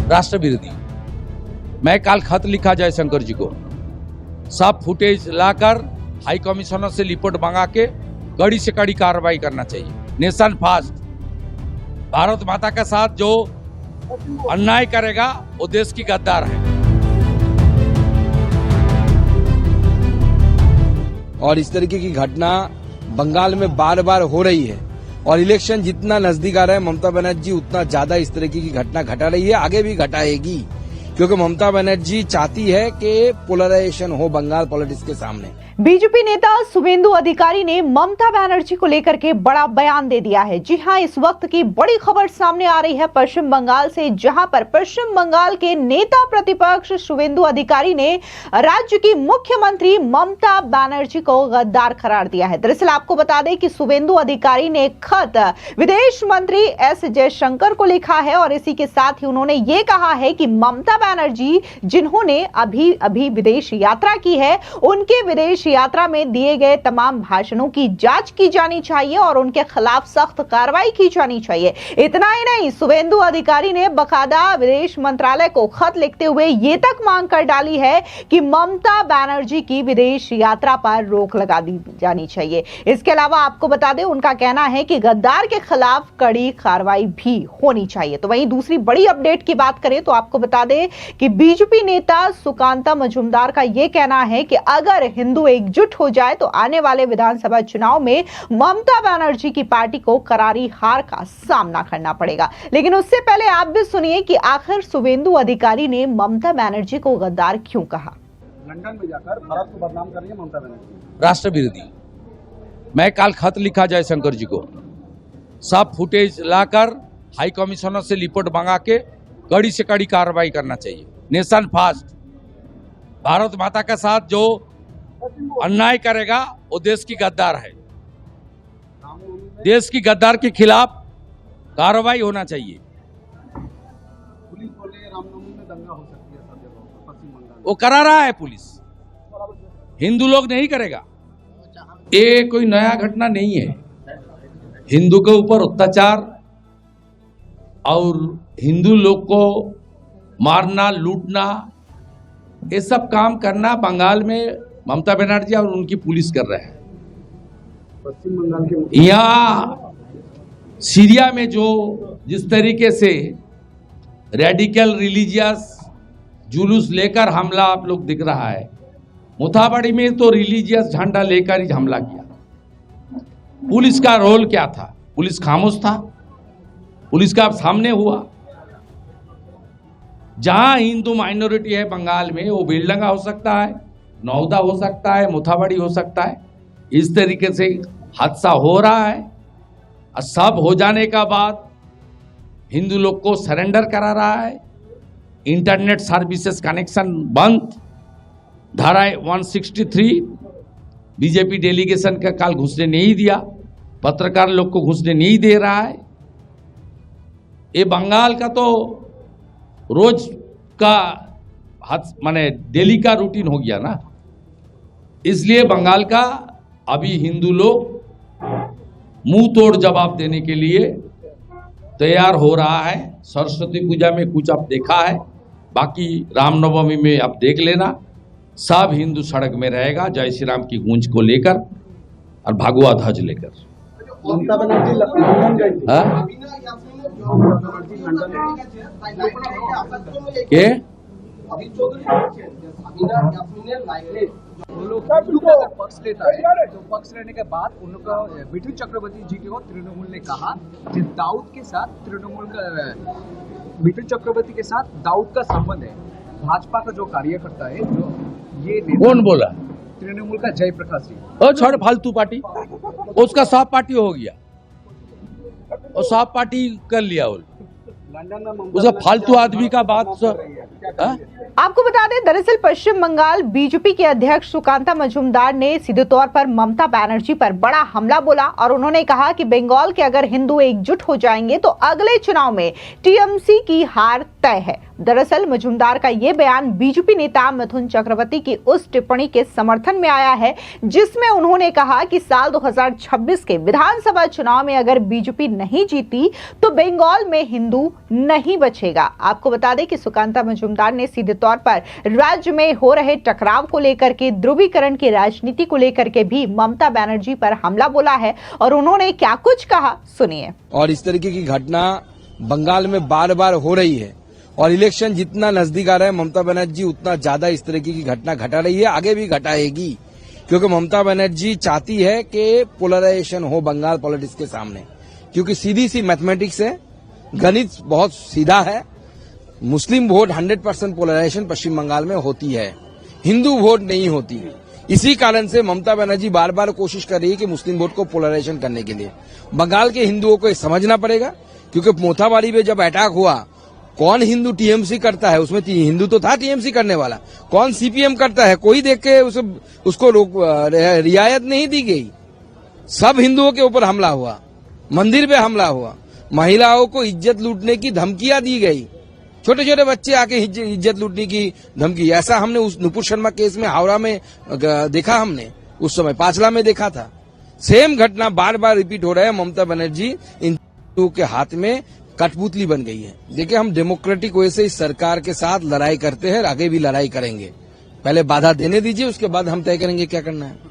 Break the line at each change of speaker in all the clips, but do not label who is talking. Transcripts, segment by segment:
राष्ट्र विरोधी। मैं कल खत लिखा जयशंकर जी को, सब फुटेज लाकर हाई कमिश्नर से रिपोर्ट मंगा के कड़ी से कड़ी कार्रवाई करना चाहिए। नेशन फास्ट, भारत माता के साथ जो अन्याय करेगा वो देश की गद्दार है।
और इस तरीके की घटना बंगाल में बार बार हो रही है और इलेक्शन जितना नजदीक आ रहा है ममता बनर्जी उतना ज्यादा इस तरीके की घटना घटा रही है, आगे भी घटाएगी, क्योंकि ममता बनर्जी चाहती है कि पोलराइजेशन हो बंगाल पॉलिटिक्स के सामने।
बीजेपी नेता शुवेंदु अधिकारी ने ममता बनर्जी को लेकर के बड़ा बयान दे दिया है। जी हां, इस वक्त की बड़ी खबर सामने आ रही है पश्चिम बंगाल से, जहां पर पश्चिम बंगाल के नेता प्रतिपक्ष शुवेंदु अधिकारी ने राज्य की मुख्यमंत्री ममता बनर्जी को गद्दार करार दिया है। दरअसल आपको बता दें कि शुवेंदु अधिकारी ने खत विदेश मंत्री एस जयशंकर को लिखा है और इसी के साथ ही उन्होंने ये कहा है कि ममता बनर्जी जिन्होंने अभी अभी विदेश यात्रा की है, उनके विदेश यात्रा में दिए गए तमाम भाषणों की जांच की जानी चाहिए और उनके खिलाफ सख्त कार्रवाई की जानी चाहिए। इतना ही नहीं, शुवेंदु अधिकारी ने बकायदा विदेश मंत्रालय को खत लिखते हुए ये तक मांग कर डाली है कि ममता बनर्जी की विदेश यात्रा पर रोक लगा दी जानी चाहिए। इसके अलावा आपको बता दें, उनका कहना है कि गद्दार के खिलाफ कड़ी कार्रवाई भी होनी चाहिए। तो वहीं दूसरी बड़ी अपडेट की बात करें तो आपको बता दें कि बीजेपी नेता सुकांता मजूमदार का यह कहना है कि अगर हिंदू एकजुट हो जाए तो आने वाले विधानसभा चुनाव में ममता बनर्जी की पार्टी को करारी हार का सामना करना पड़ेगा। लेकिन उससे पहले आप भी सुनिए कि आखिर शुवेंदु अधिकारी ने ममता बनर्जी को गद्दार क्यों कहा।
लंदन में जाकर भारत को बदनाम कर रही है ममता बनर्जी।
राष्ट्र विरोधी। मैं कल खत लिखा जयशंकर जी को, सब फुटेज लाकर हाई कमिश्नर से रिपोर्ट मंगा के कड़ी से कड़ी कार्रवाई करना चाहिए। नेशन फास्ट, भारत माता के साथ जो अन्याय करेगा वो देश की गद्दार है। देश की गद्दार के खिलाफ कार्रवाई होना चाहिए।
पुलिस बोले रामनवमी में दंगा हो सकती है सब जगह पश्चिम बंगाल।
वो करा रहा है पुलिस, हिंदू लोग नहीं करेगा। ये कोई नया घटना नहीं है। हिंदू के ऊपर अत्याचार और हिंदू लोग को मारना, लूटना, ये सब काम करना बंगाल में ममता बनर्जी और उनकी पुलिस कर रहे हैं।
पश्चिम बंगाल के
यहाँ सीरिया में जो जिस तरीके से रेडिकल रिलीजियस जुलूस लेकर हमला आप लोग दिख रहा है, मुथाबड़ी में तो रिलीजियस झंडा लेकर ही हमला किया। पुलिस का रोल क्या था? पुलिस खामोश था। पुलिस का सामने हुआ। जहां हिंदू माइनॉरिटी है बंगाल में, वो बेलडंगा हो सकता है, नौदा हो सकता है, मुथाबड़ी हो सकता है। इस तरीके से हादसा हो रहा है और सब हो जाने का बाद हिंदू लोग को सरेंडर करा रहा है। इंटरनेट सर्विसेज कनेक्शन बंद, धारा 163 बीजेपी डेलीगेशन का काल घुसने नहीं दिया, पत्रकार लोग को घुसने नहीं दे रहा है। ये बंगाल का तो रोज का माने डेली का रूटीन हो गया ना। इसलिए बंगाल का अभी हिंदू लोग मुंह तोड़ जवाब देने के लिए तैयार हो रहा है। सरस्वती पूजा में कुछ आप देखा है, बाकी रामनवमी में आप देख लेना, सब हिंदू सड़क में रहेगा जय श्री राम की गूंज को लेकर और भगवा ध्वज लेकर।
ममता बनर्जी लंदन गई थी।
हाँ?
ममता बनर्जी लंदन
के
पक्ष लेता है, तो पक्ष लेने के बाद उनको मिठू चक्रवर्ती जी को तृणमूल ने कहा कि दाऊद के साथ तृणमूल का, मिठू चक्रवर्ती के साथ दाऊद का संबंध है। भाजपा का जो कार्यकर्ता है, जो ये
कौन बोला?
तृणमूल का जयप्रकाश जी।
और छोड़ फालतू पार्टी, उसका साफ पार्टी हो गया और साफ पार्टी कर लिया। उसे फालतू आदमी का बात
आपको बता दें, दरअसल पश्चिम बंगाल बीजेपी के अध्यक्ष सुकांता मजूमदार ने सीधे तौर पर ममता बनर्जी पर बड़ा हमला बोला और उन्होंने कहा कि बंगाल के अगर हिंदू एकजुट हो जाएंगे तो अगले चुनाव में टीएमसी की हार तय है। दरअसल मजूमदार का ये बयान बीजेपी नेता मिथुन चक्रवर्ती की उस टिप्पणी के समर्थन में आया है जिसमें उन्होंने कहा कि साल 2026 के विधानसभा चुनाव में अगर बीजेपी नहीं जीती तो बंगाल में हिंदू नहीं बचेगा। आपको बता दें कि सुकांता मजूमदार ने सीधे तौर पर राज्य में हो रहे टकराव को लेकर के, ध्रुवीकरण की राजनीति को लेकर के भी ममता बनर्जी पर हमला बोला है और उन्होंने क्या कुछ कहा, सुनिए।
और इस तरीके की घटना बंगाल में बार बार हो रही है और इलेक्शन जितना नजदीक आ रहा है ममता बनर्जी उतना ज्यादा इस तरीके की घटना घटा रही है, आगे भी घटाएगी, क्योंकि ममता बनर्जी चाहती है कि पोलराइजेशन हो बंगाल पॉलिटिक्स के सामने, क्योंकि सीधी सी मैथमेटिक्स है, गणित बहुत सीधा है। मुस्लिम वोट 100% पोलराइजेशन पश्चिम बंगाल में होती है, हिंदू वोट नहीं होती। इसी कारण से ममता बनर्जी बार बार कोशिश कर रही है कि मुस्लिम वोट को पोलराइजेशन करने के लिए। बंगाल के हिंदुओं को समझना पड़ेगा, क्योंकि मोथाबाड़ी में जब अटैक हुआ, कौन हिंदू टीएमसी करता है, उसमें हिंदू तो था टीएमसी करने वाला, कौन सीपीएम करता है, कोई देख के उसको रियायत नहीं दी गई। सब हिंदुओं के ऊपर हमला हुआ, मंदिर पे हमला हुआ, महिलाओं को इज्जत लूटने की धमकियां दी गई, छोटे छोटे बच्चे आके इज्जत लूटने की धमकी। ऐसा हमने उस नुपुर शर्मा केस में हावड़ा में देखा, हमने उस समय पाचला में देखा था। सेम घटना बार बार रिपीट हो रहा है। ममता बनर्जी इन के हाथ में कठपुतली बन गई है। देखिए, हम डेमोक्रेटिक वे से इस सरकार के साथ लड़ाई करते हैं, आगे भी लड़ाई करेंगे। पहले बाधा देने दीजिए, उसके बाद हम तय करेंगे क्या करना है।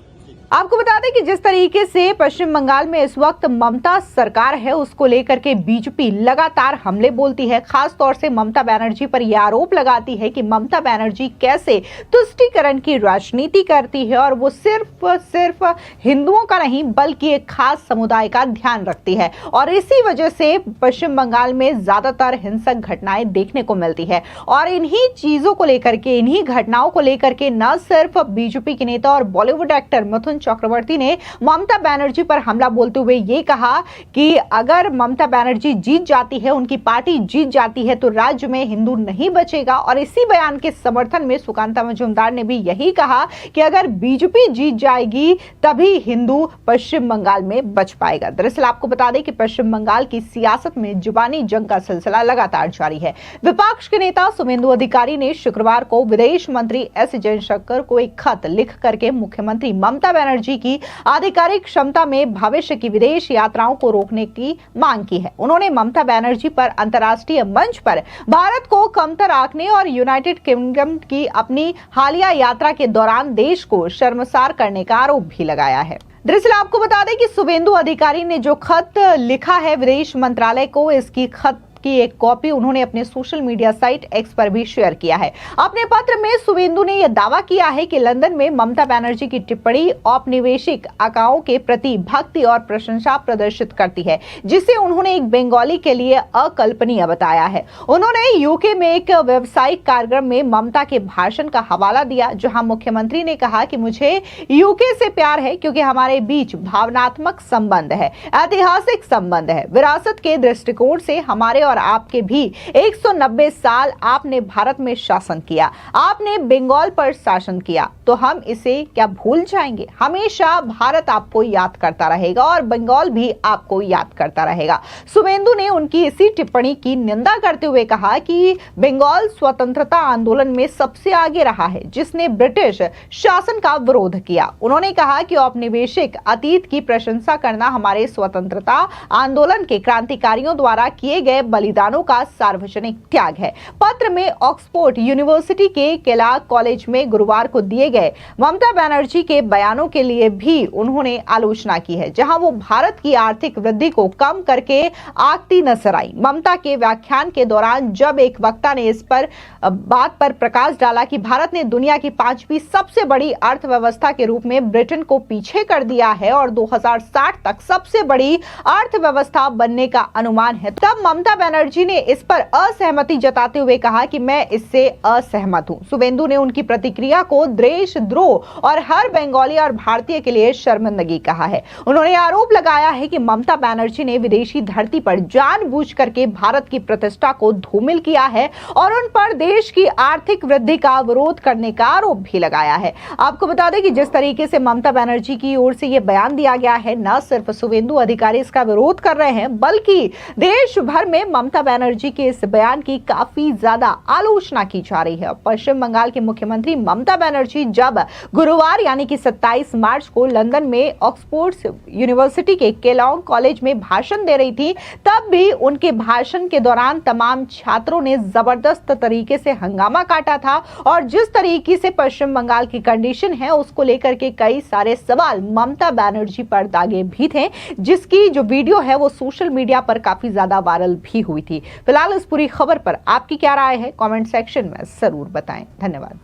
आपको बता दें कि जिस तरीके से पश्चिम बंगाल में इस वक्त ममता सरकार है, उसको लेकर के बीजेपी लगातार हमले बोलती है। खास तौर से ममता बनर्जी पर यह आरोप लगाती है कि ममता बनर्जी कैसे तुष्टीकरण की राजनीति करती है और वो सिर्फ हिंदुओं का नहीं बल्कि एक खास समुदाय का ध्यान रखती है और इसी वजह से पश्चिम बंगाल में ज्यादातर हिंसक घटनाएं देखने को मिलती है। और इन्हीं चीजों को लेकर के, इन्हीं घटनाओं को लेकर के न सिर्फ बीजेपी के नेता और बॉलीवुड एक्टर मिथुन चक्रवर्ती ने ममता बनर्जी पर हमला बोलते हुए ये कहा कि अगर ममता बनर्जी जीत जाती है, उनकी पार्टी जीत जाती है तो राज्य में हिंदू नहीं बचेगा। और इसी बयान के समर्थन में सुकांता मजूमदार ने भी यही कहा कि अगर बीजेपी जीत जाएगी तभी हिंदू पश्चिम बंगाल में बच पाएगा। दरअसल आपको बता दें कि पश्चिम बंगाल की सियासत में जुबानी जंग का सिलसिला लगातार जारी है। विपक्ष के नेता शुभेंदु अधिकारी ने शुक्रवार को विदेश मंत्री एस जयशंकर को एक खत लिख करके मुख्यमंत्री ममता बनर्जी की आधिकारिक क्षमता में भविष्य की विदेश यात्राओं को रोकने की मांग की है। उन्होंने ममता बनर्जी पर अंतर्राष्ट्रीय मंच पर भारत को कमतर आंकने और यूनाइटेड किंगडम की अपनी हालिया यात्रा के दौरान देश को शर्मसार करने का आरोप भी लगाया है। दरअसल आपको बता दें कि शुभेंदु अधिकारी ने जो खत लिखा है विदेश मंत्रालय को, इसकी खत की एक कॉपी उन्होंने अपने सोशल मीडिया साइट एक्स पर भी शेयर किया है। अपने पत्र में शुभेंदु ने यह दावा किया है कि लंदन में ममता बनर्जी की टिप्पणी औपनिवेशिक आकाओं के प्रति भक्ति और प्रशंसा प्रदर्शित करती है, जिसे उन्होंने एक बंगाली के लिए अकल्पनीय बताया है। उन्होंने यूके में एक व्यावसायिक कार्यक्रम में ममता के भाषण का हवाला दिया, जहां मुख्यमंत्री ने कहा कि मुझे यूके से प्यार है क्योंकि हमारे बीच भावनात्मक संबंध है, ऐतिहासिक संबंध है। विरासत के दृष्टिकोण से हमारे और आपके भी 190 साल आपने भारत में शासन किया, आपने बंगाल पर शासन किया, तो हम इसे क्या भूल जाएंगे। हमेशा भारत आपको याद करता रहेगा और बंगाल भी आपको याद करता रहेगा। शुभेंदु ने उनकी इसी टिप्पणी की निंदा करते हुए कहा कि बंगाल स्वतंत्रता आंदोलन में सबसे आगे रहा है, जिसने ब्रिटिश शासन का विरोध किया। उन्होंने कहा कि औपनिवेशिक अतीत की प्रशंसा करना हमारे स्वतंत्रता आंदोलन के क्रांतिकारियों द्वारा किए गए बलिदानों का सार्वजनिक त्याग है। पत्र में ऑक्सफोर्ड यूनिवर्सिटी के केलॉग कॉलेज में गुरुवार को दिए गए ममता बनर्जी के बयानों के लिए भी उन्होंने आलोचना की है, जहां वो भारत की आर्थिक वृद्धि को कम करके आंकती नजर आई। ममता के व्याख्यान के दौरान जब एक वक्ता ने इस पर बात पर प्रकाश डाला कि भारत ने दुनिया की 5वीं सबसे बड़ी अर्थव्यवस्था के रूप में ब्रिटेन को पीछे कर दिया है और 2060 तक सबसे बड़ी अर्थव्यवस्था बनने का अनुमान है, तब ममता बनर्जी ने इस पर असहमति जताते हुए कहा कि मैं इससे असहमत हूं। शुभेंदु ने उनकी प्रतिक्रिया को देशद्रोह और हर बंगाली और भारतीय के लिए शर्मिंदगी कहा है। उन्होंने आरोप लगाया है कि ममता बनर्जी ने विदेशी धरती पर जानबूझ करके भारत की प्रतिष्ठा को धूमिल किया है और उन पर देश की आर्थिक वृद्धि का विरोध करने का आरोप भी लगाया है। आपको बता दें कि जिस तरीके से ममता बनर्जी की ओर से यह बयान दिया गया है, न सिर्फ शुभेंदु अधिकारी इसका विरोध कर रहे हैं, बल्कि देश भर में ममता बनर्जी के इस बयान की काफी ज्यादा आलोचना की जा रही है। पश्चिम बंगाल की मुख्यमंत्री ममता बनर्जी जब गुरुवार यानी कि 27 मार्च को लंदन में ऑक्सफोर्ड यूनिवर्सिटी के केलॉन्ग कॉलेज में भाषण दे रही थी, तब भी उनके भाषण के दौरान तमाम छात्रों ने जबरदस्त तरीके से हंगामा काटा था और जिस तरीके से पश्चिम बंगाल की कंडीशन है उसको लेकर के कई सारे सवाल ममता बनर्जी पर दागे भी थे, जिसकी जो वीडियो है वो सोशल मीडिया पर काफी ज्यादा वायरल भी हुई थी। फिलहाल इस पूरी खबर पर आपकी क्या राय है, कमेंट सेक्शन में जरूर बताएं। धन्यवाद।